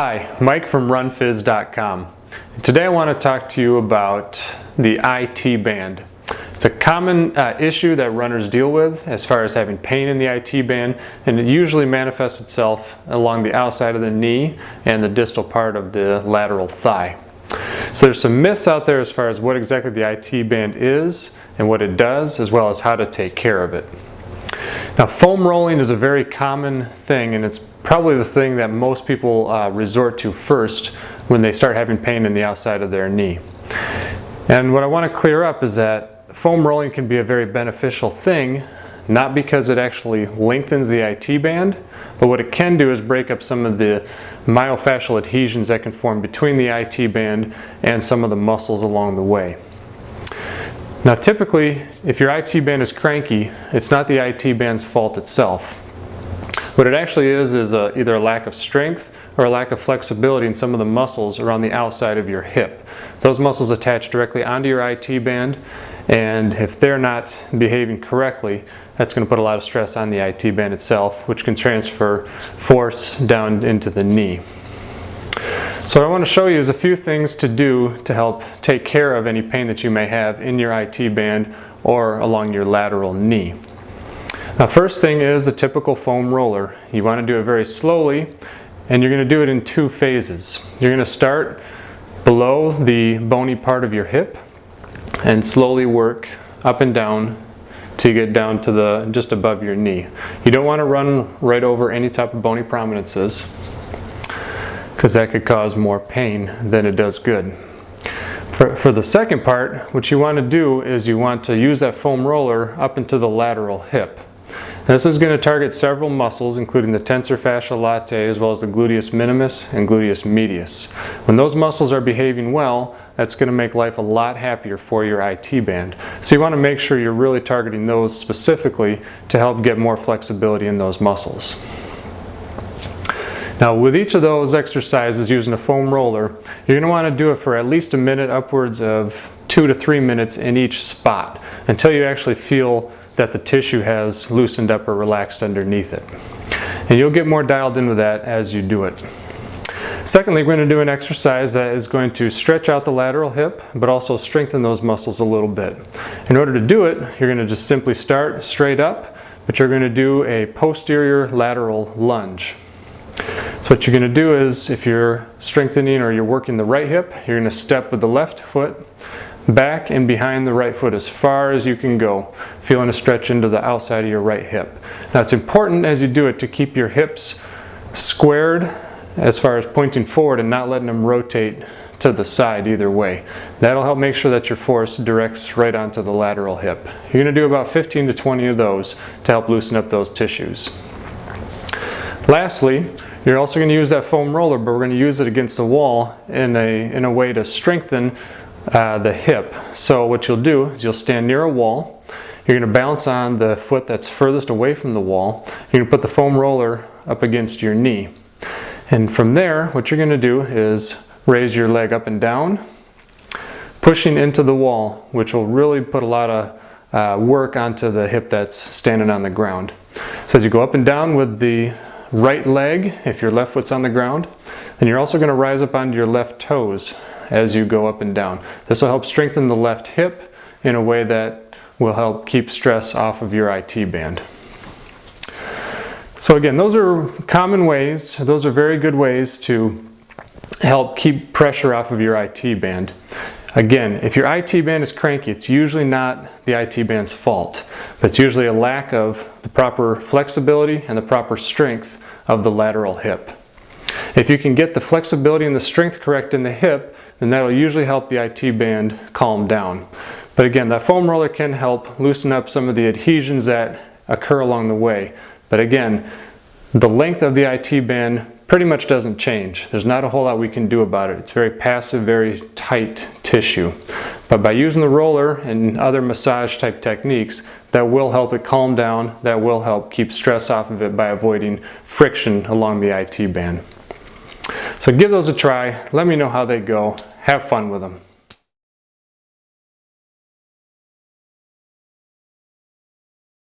Hi, Mike from RunPhys.com. Today I want to talk to you about the IT band. It's a common issue that runners deal with as far as having pain in the IT band, and it usually manifests itself along the outside of the knee and the distal part of the lateral thigh. So there's some myths out there as far as what exactly the IT band is and what it does, as well as how to take care of it. Now, foam rolling is a very common thing, and it's probably the thing that most people resort to first when they start having pain in the outside of their knee. And what I want to clear up is that foam rolling can be a very beneficial thing, not because it actually lengthens the IT band, but what it can do is break up some of the myofascial adhesions that can form between the IT band and some of the muscles along the way. Now typically, if your IT band is cranky, it's not the IT band's fault itself. What it actually is either a lack of strength or a lack of flexibility in some of the muscles around the outside of your hip. Those muscles attach directly onto your IT band, and if they're not behaving correctly, that's going to put a lot of stress on the IT band itself, which can transfer force down into the knee. So what I want to show you is a few things to do to help take care of any pain that you may have in your IT band or along your lateral knee. Now, first thing is a typical foam roller. You want to do it very slowly, and you're going to do it in two phases. You're going to start below the bony part of your hip and slowly work up and down to get down to just above your knee. You don't want to run right over any type of bony prominences, because that could cause more pain than it does good. For the second part, what you want to do is you want to use that foam roller up into the lateral hip. This is going to target several muscles, including the tensor fasciae latae, as well as the gluteus minimus and gluteus medius. When those muscles are behaving well, that's going to make life a lot happier for your IT band. So you want to make sure you're really targeting those specifically to help get more flexibility in those muscles. Now, with each of those exercises using a foam roller, you're going to want to do it for at least a minute, upwards of 2 to 3 minutes in each spot, until you actually feel that the tissue has loosened up or relaxed underneath it. And you'll get more dialed in with that as you do it. Secondly, we're going to do an exercise that is going to stretch out the lateral hip, but also strengthen those muscles a little bit. In order to do it, you're going to just simply start straight up, but you're going to do a posterior lateral lunge. So what you're going to do is, if you're strengthening or you're working the right hip, you're going to step with the left foot back and behind the right foot as far as you can go, feeling a stretch into the outside of your right hip. Now, it's important as you do it to keep your hips squared as far as pointing forward and not letting them rotate to the side either way. That'll help make sure that your force directs right onto the lateral hip. You're going to do about 15 to 20 of those to help loosen up those tissues. Lastly, you're also going to use that foam roller, but we're going to use it against the wall in a way to strengthen the hip. So what you'll do is you'll stand near a wall. You're going to bounce on the foot that's furthest away from the wall. You're going to put the foam roller up against your knee. And from there, what you're going to do is raise your leg up and down, pushing into the wall, which will really put a lot of work onto the hip that's standing on the ground. So as you go up and down with the right leg, if your left foot's on the ground, then you're also going to rise up onto your left toes as you go up and down. This will help strengthen the left hip in a way that will help keep stress off of your IT band. So again, those are common ways. Those are very good ways to help keep pressure off of your IT band. Again, if your IT band is cranky, it's usually not the IT band's fault, but it's usually a lack of the proper flexibility and the proper strength of the lateral hip. If you can get the flexibility and the strength correct in the hip, then that'll usually help the IT band calm down. But again, that foam roller can help loosen up some of the adhesions that occur along the way. But again, the length of the IT band pretty much doesn't change. There's not a whole lot we can do about it. It's very passive, very tight tissue. But by using the roller and other massage type techniques, that will help it calm down, that will help keep stress off of it by avoiding friction along the IT band. So give those a try. Let me know how they go. Have fun with them.